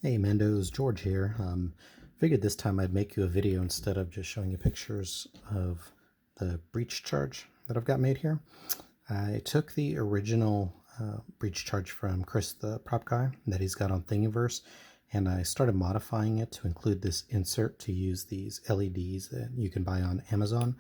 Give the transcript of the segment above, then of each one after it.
Hey Mendo's, George here. Figured this time I'd make you a video instead of just showing you pictures of the breach charge that I've got made here. I took the original breach charge from Chris the prop guy that he's got on Thingiverse, and I started modifying it to include this insert to use these LEDs that you can buy on Amazon.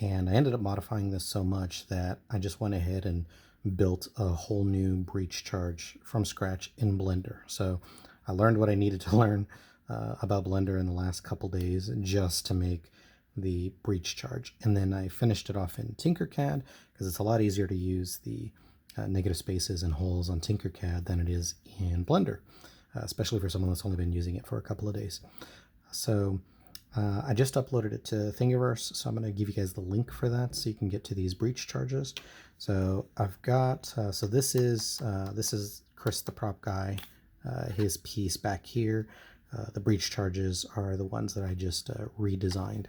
And I ended up modifying this so much that I just went ahead and built a whole new breach charge from scratch in Blender. So I learned what I needed to learn about Blender in the last couple days just to make the breach charge. And then I finished it off in Tinkercad because it's a lot easier to use the negative spaces and holes on Tinkercad than it is in Blender, especially for someone that's only been using it for a couple of days. So I just uploaded it to Thingiverse, so I'm going to give you guys the link for that so you can get to these breach charges. So I've got, so this is Chris the prop guy, his piece back here. The breach charges are the ones that I just redesigned.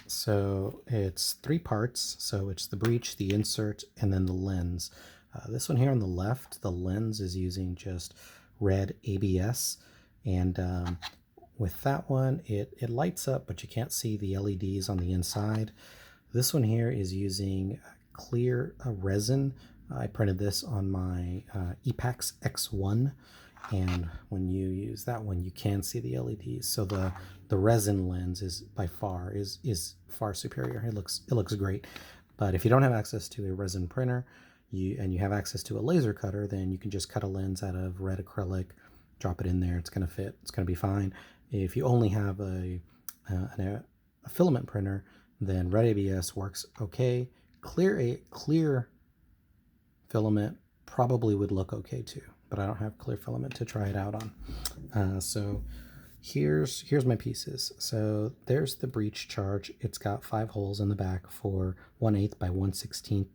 So it's 3 parts. So it's the breach, the insert, and then the lens. This one here on the left, the lens is using just red ABS, and with that one, it lights up, but you can't see the LEDs on the inside. This one here is using clear resin. I printed this on my Epax X1, and when you use that one, you can see the LEDs. So the resin lens is by far far superior. It looks great. But if you don't have access to a resin printer, and you have access to a laser cutter, then you can just cut a lens out of red acrylic, drop it in there. It's going to fit. It's going to be fine. If you only have a filament printer, then red ABS works okay. Clear filament probably would look okay too, but I don't have clear filament to try it out on. So here's my pieces. So there's the breach charge. It's got 5 holes in the back for 1/8 by 1/16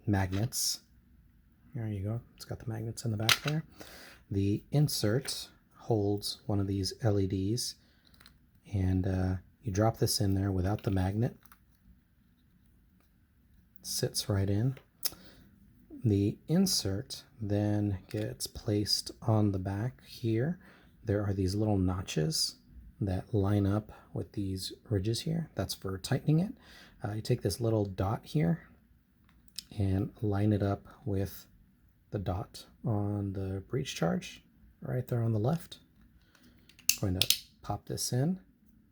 magnets. There you go. It's got the magnets in the back there. The insert holds one of these LEDs, and you drop this in there without the magnet. It sits right in. The insert then gets placed on the back here. There are these little notches that line up with these ridges here. That's for tightening it. You take this little dot here and line it up with the dot on the breach charge right there on the left. I'm going to pop this in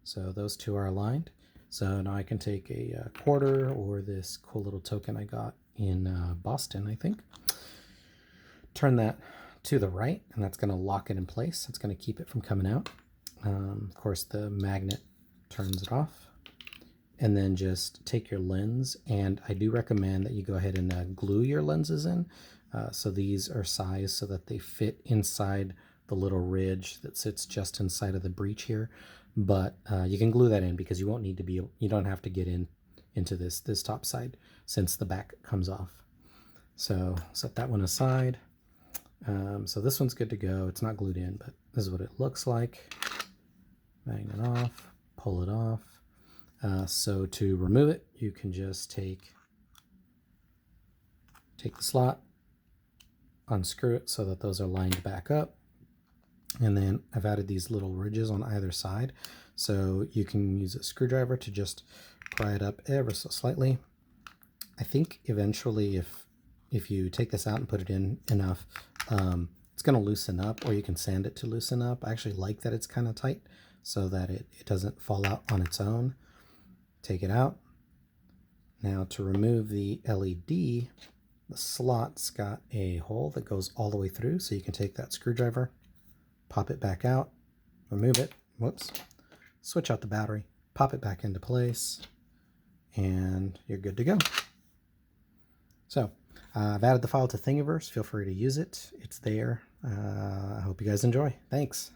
so those two are aligned. So now I can take a quarter, or this cool little token I got in Boston, I think, turn that to the right, and that's going to lock it in place. It's going to keep it from coming out. Of course, the magnet turns it off. And then just take your lens, and I do recommend that you go ahead and glue your lenses in. So these are sized so that they fit inside the little ridge that sits just inside of the breach here. But you can glue that in because you won't need to be, you don't have to get into this top side since the back comes off. So set that one aside. So this one's good to go. It's not glued in, but this is what it looks like. Bang it off, pull it off. So to remove it, you can just take the slot, unscrew it so that those are lined back up. And then I've added these little ridges on either side. So you can use a screwdriver to just pry it up ever so slightly. I think eventually if you take this out and put it in enough, it's going to loosen up, or you can sand it to loosen up. I actually like that it's kind of tight so that it doesn't fall out on its own. Take it out. Now to remove the LED, the slot's got a hole that goes all the way through, so you can take that screwdriver, pop it back out, remove it, whoops, switch out the battery, pop it back into place, and you're good to go. So I've added the file to Thingiverse. Feel free to use it. It's there. I hope you guys enjoy. Thanks.